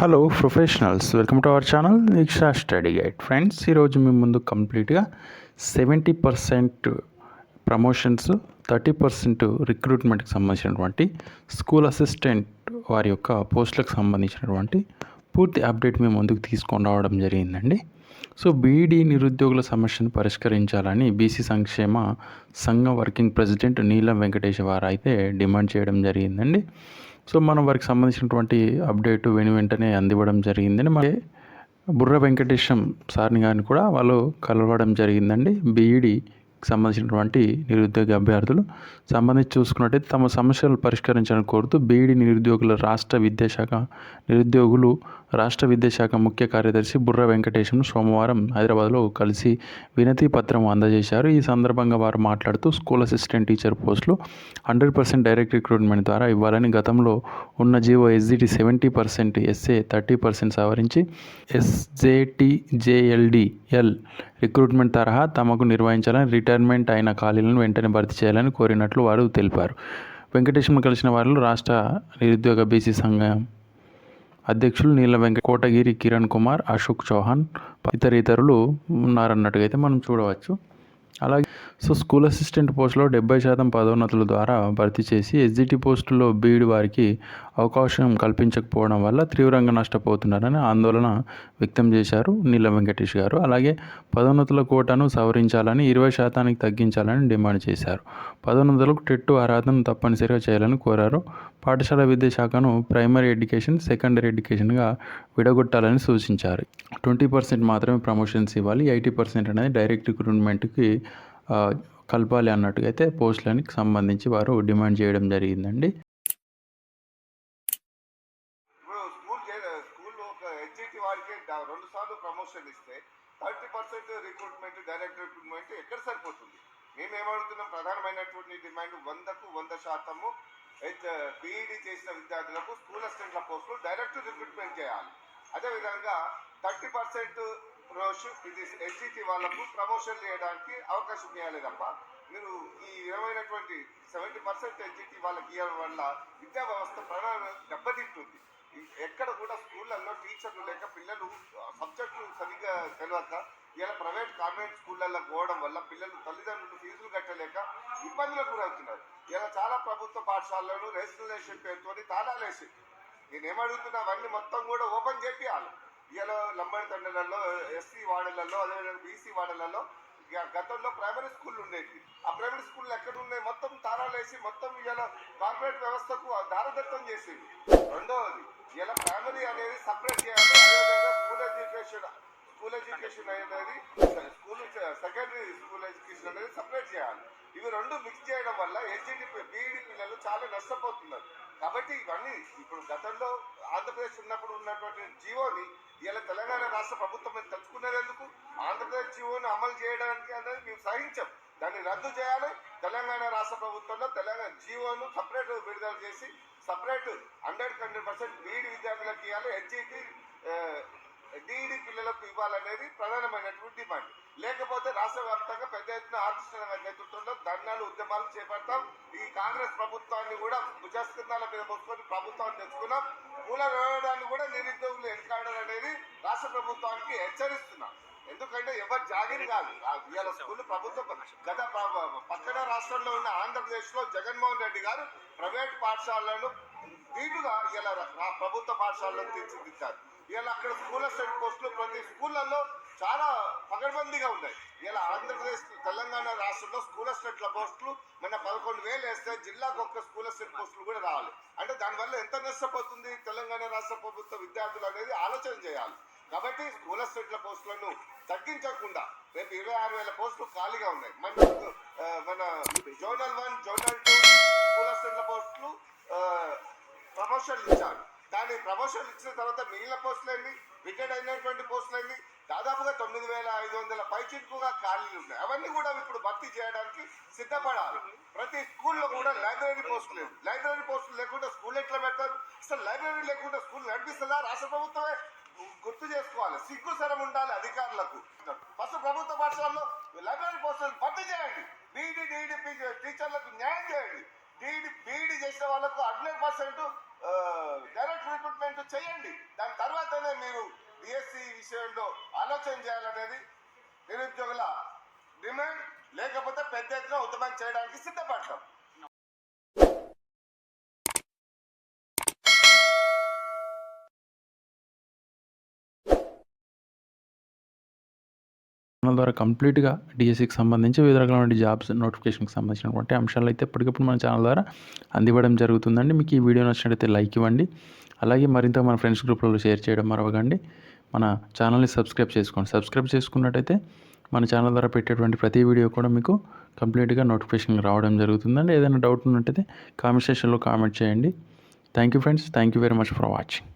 Hello professionals, welcome to our channel Diksha study guide. Friends, ఈరోజు మీ ముందు కంప్లీట్గా 70% ప్రమోషన్స్, 30% రిక్రూట్మెంట్కి సంబంధించినటువంటి స్కూల్ అసిస్టెంట్ వారి యొక్క పోస్టులకు సంబంధించినటువంటి పూర్తి అప్డేట్ మీ ముందుకు తీసుకొని రావడం జరిగిందండి. సో బీఈడీ నిరుద్యోగుల సమస్యను పరిష్కరించాలని బీసీ సంక్షేమ సంఘం వర్కింగ్ ప్రెసిడెంట్ నీలం వెంకటేష్ వారు అయితే డిమాండ్ చేయడం జరిగిందండి. సో మనం వారికి సంబంధించినటువంటి అప్డేట్ వెంటనే అందివ్వడం జరిగిందని, మరి బుర్ర వెంకటేశం సార్ని గారిని కూడా వాళ్ళు కలవడం జరిగిందండి. బీఈడీకి సంబంధించినటువంటి నిరుద్యోగ అభ్యర్థులు సంబంధించి చూసుకున్నట్టయితే తమ సమస్యలు పరిష్కరించాలని కోరుతూ బీఈడీ రాష్ట్ర విద్యాశాఖ ముఖ్య కార్యదర్శి బుర్ర వెంకటేశం సోమవారం హైదరాబాద్లో కలిసి వినతి పత్రం అందజేశారు. ఈ సందర్భంగా వారు మాట్లాడుతూ స్కూల్ అసిస్టెంట్ టీచర్ పోస్టులు 100% డైరెక్ట్ రిక్రూట్మెంట్ ద్వారా ఇవ్వాలని, గతంలో ఉన్న జీవో ఎస్జిటి 70%, ఎస్ఏ 30% సవరించి ఎస్జేటీజేఎల్డిఎల్ రిక్రూట్మెంట్ తరహా తమకు నిర్వహించాలని, రిటైర్మెంట్ అయిన ఖాళీలను వెంటనే భర్తీ చేయాలని కోరినట్లు వారు తెలిపారు. వెంకటేశ్వరం కలిసిన వారిలో రాష్ట్ర నిరుద్యోగ బీసీ సంఘం అధ్యక్షులు నీల కోటగిరి కిరణ్ కుమార్, అశోక్ చౌహాన్, ఇతరులు ఉన్నారన్నట్టుగా అయితే మనం చూడవచ్చు. అలాగే స్కూల్ అసిస్టెంట్ పోస్టులో 70% పదోన్నతుల ద్వారా భర్తీ చేసి ఎస్జిటి పోస్టుల్లో బీఈడీ వారికి అవకాశం కల్పించకపోవడం వల్ల తీవ్రంగా నష్టపోతున్నారని ఆందోళన వ్యక్తం చేశారు నీలం వెంకటేష్ గారు. అలాగే పదోన్నతుల కోటాను సవరించాలని, 20% తగ్గించాలని డిమాండ్ చేశారు. పదోన్నతులకు టెట్ అర్హతను తప్పనిసరిగా చేయాలని కోరారు. పాఠశాల విద్యాశాఖను ప్రైమరీ ఎడ్యుకేషన్, సెకండరీ ఎడ్యుకేషన్గా విడగొట్టాలని సూచించారు. 20% మాత్రమే ప్రమోషన్స్ ఇవ్వాలి, 80% అనేది డైరెక్ట్ రిక్రూట్మెంట్కి కలపాలి అన్నట్టుగా అయితే పోస్టులకి సంబంధించి వారు డిమాండ్ చేయడం జరిగిందండి. ప్రమోషన్ ఇస్తే 30% రిక్రూట్మెంట్, డైరెక్ట్ రిక్రూట్మెంట్ ఎక్కడ సరిపోతుంది? మేమేమడుగుతున్నాం, ప్రధానమైనటువంటి డిమాండ్ 100% బీఈడీ చేసిన విద్యార్థులకు స్కూల్ అసిస్టెంట్ల పోస్టులు డైరెక్ట్ రిక్రూట్మెంట్ చేయాలి. అదేవిధంగా 30% ఇది ఎస్జిటి వాళ్ళకు ప్రమోషన్ చేయడానికి అవకాశం ఇవ్వాలి తప్ప మీరు ఈ 70% ఎస్జిటి వాళ్ళకి ఇవ్వడం వల్ల విద్యా వ్యవస్థ ప్రణాళిక దెబ్బతింటుంది. ఎక్కడ కూడా స్కూళ్ళల్లో టీచర్లు లేక, పిల్లలు సబ్జెక్టులు సరిగ్గా తెలియక, ఇలా ప్రైవేట్ కాన్వెంట్ స్కూళ్ళల్లో పోవడం వల్ల పిల్లలు తల్లిదండ్రులు ఫీజులు కట్టలేక ఇబ్బందులకు గురవుతున్నారు. ఇలా చాలా ప్రభుత్వ పాఠశాలలను రిజిస్ట్రేషన్ పేరుతో తాళాలేసి, నేనేమడుగుతున్నా అవన్నీ మొత్తం కూడా ఓపెన్ చేపియాలి. ఇలా లంబడి తండ్రులలో, ఎస్సీ వార్డులలో, అదేవిధంగా బీసీ వార్డులలో గతంలో ప్రైమరీ స్కూళ్ళు ఉండేవి. ఆ ప్రైమరీ స్కూళ్ళు ఎక్కడ ఉన్నాయి? మొత్తం తాళాలేసి మొత్తం ఇలా కార్పొరేట్ వ్యవస్థకు దారదత్తం చేసింది. రెండవది, ఇలా ప్రైమరీ అనేది సపరేట్ చేయాలి. అదేవిధంగా స్కూల్ ఎడ్యుకేషన్ అనేది సెకండరీ స్కూల్ ఎడ్యుకేషన్ అనేది సపరేట్ చేయాలి. ఇవి రెండు మిక్స్ చేయడం వల్ల ఎస్జిటి బీఈడీ పిల్లలు చాలా నష్టపోతున్నారు. కాబట్టి ఇవన్నీ ఇప్పుడు గతంలో ఆంధ్రప్రదేశ్ ఉన్నప్పుడు ఉన్నటువంటి జీవోని ఇలా తెలంగాణ రాష్ట్ర ప్రభుత్వం మీద తెచ్చుకునేది ఎందుకు? ఆంధ్రప్రదేశ్ జీవోని అమలు చేయడానికి అనేది మేము సహించాం. దాన్ని రద్దు చేయాలి. తెలంగాణ రాష్ట్ర ప్రభుత్వంలో తెలంగాణ జీవోను సపరేట్ విడుదల చేసి సపరేట్ 100% బీఈడీ విద్యార్థులకు ఇవ్వాలి, ఎస్జిటి డీఈడీ పిల్లలకు ఇవ్వాలనేది ప్రధానమైనటువంటి డిమాండ్. లేకపోతే రాష్ట్ర వ్యాప్తంగా పెద్ద ఎత్తున ఆర్టిస్టుల నేతృత్వంలో ధర్నాలు, ఉద్యమాలు చేపడతాం. ఈ కాంగ్రెస్ ప్రభుత్వాన్ని కూడా భుజస్కంధాల మీద మోసుకొని ప్రభుత్వాన్ని తెచ్చుకున్నాం. మూల వేయడాన్ని కూడా నిరుద్యోగులు ఎన్నికాడడం అనేది రాష్ట్ర ప్రభుత్వానికి హెచ్చరిస్తున్నాం. ఎందుకంటే ఎవరు జాగిరి కాదు. ఇవాళ స్కూల్ ప్రభుత్వం గత పక్కన రాష్ట్రంలో ఉన్న ఆంధ్రప్రదేశ్లో జగన్మోహన్ రెడ్డి గారు ప్రైవేట్ పాఠశాలలను దీటుగా ఇలా ప్రభుత్వ పాఠశాలను తీర్చిదిద్దారు. ఇలా అక్కడ స్కూల్ అసిస్టెంట్ పోస్టులు ప్రతి స్కూళ్ళల్లో చాలా పగడ్బందీగా ఉన్నాయి. ఇలా ఆంధ్రప్రదేశ్, తెలంగాణ రాష్ట్రంలో స్కూల్ అసిస్టెంట్ల పోస్టులు మన 11,000 వేస్తే జిల్లాకు ఒక్క స్కూల్ అసిస్టెంట్ పోస్టులు కూడా రావాలి. అంటే దానివల్ల ఎంత నష్టపోతుంది తెలంగాణ రాష్ట్ర ప్రభుత్వ విద్యార్థులు అనేది ఆలోచన చేయాలి. కాబట్టి స్కూల్ అసిస్టెంట్ల పోస్టులను తగ్గించకుండా రేపు 26,000 పోస్టులు ఖాళీగా ఉన్నాయి. మన జోనల్ 1, జోనల్ 2 స్కూల్ అసిస్టెంట్ల పోస్టులు ప్రమోషన్లు ఇచ్చారు. దాని ప్రమోషన్ ఇచ్చిన తర్వాత మిగిలిన పోస్టులన్నీ, రిటైర్డ్ అయినటువంటి పోస్టులన్నీ దాదాపుగా 9,500 పైచిక్కుగా ఖాళీలు ఉన్నాయి. అవన్నీ కూడా ఇప్పుడు భర్తీ చేయడానికి సిద్ధపడాలి. ప్రతి స్కూల్లో కూడా లైబ్రరీ పోస్టులు లేవు. లైబ్రరీ పోస్టులు లేకుండా స్కూల్ ఎట్లా పెడతారు? అసలు లైబ్రరీ లేకుండా స్కూల్ నడిపిస్తుందా? రాష్ట్ర ప్రభుత్వమే గుర్తు చేసుకోవాలి. సిగ్గు శరం ఉండాలి అధికారులకు. ఫస్ట్ ప్రభుత్వ పాఠశాలలో లైబ్రరీ పోస్టులను భర్తీ చేయండి. బీఈడీ, డీఈడీ టీచర్లకు న్యాయం చేయండి. బీఈడీ చేసిన వాళ్ళకు 100% డైరెక్ట్ రిక్రూట్మెంట్ రిక్రూట్మెంట్ చేయండి. దాని తర్వాతనే మీరు డిఎస్సి విషయంలో ఆలోచన చేయాలనేది నిరుద్యోగుల డిమాండ్. లేకపోతే పెద్ద ఎత్తున ఉద్యమం చేయడానికి సిద్ధపడతాం. ఛానల్ ద్వారా కంప్లీట్గా డిఎస్సికి సంబంధించి వివిధ రకాలైన జాబ్స్ నోటిఫికేషన్కి సంబంధించినటువంటి అంశాలు అయితే ఎప్పటికప్పుడు మన ఛానల్ ద్వారా అందివ్వడం జరుగుతుందండి. మీకు ఈ వీడియో నచ్చినట్లయితే లైక్ ఇవ్వండి. అలాగే మరింత మన ఫ్రెండ్స్ గ్రూప్లలో షేర్ చేయడం మరవకండి. మన ఛానల్ని సబ్స్క్రైబ్ చేసుకోండి. సబ్స్క్రైబ్ చేసుకున్నట్టయితే మన ఛానల్ ద్వారా పెట్టేటువంటి ప్రతి వీడియో కూడా మీకు కంప్లీట్గా నోటిఫికేషన్ రావడం జరుగుతుందండి. ఏదైనా డౌట్ ఉన్నట్టయితే కామెంట్ సెక్షన్లో కామెంట్ చేయండి. Thank you friends. Thank you very much for watching.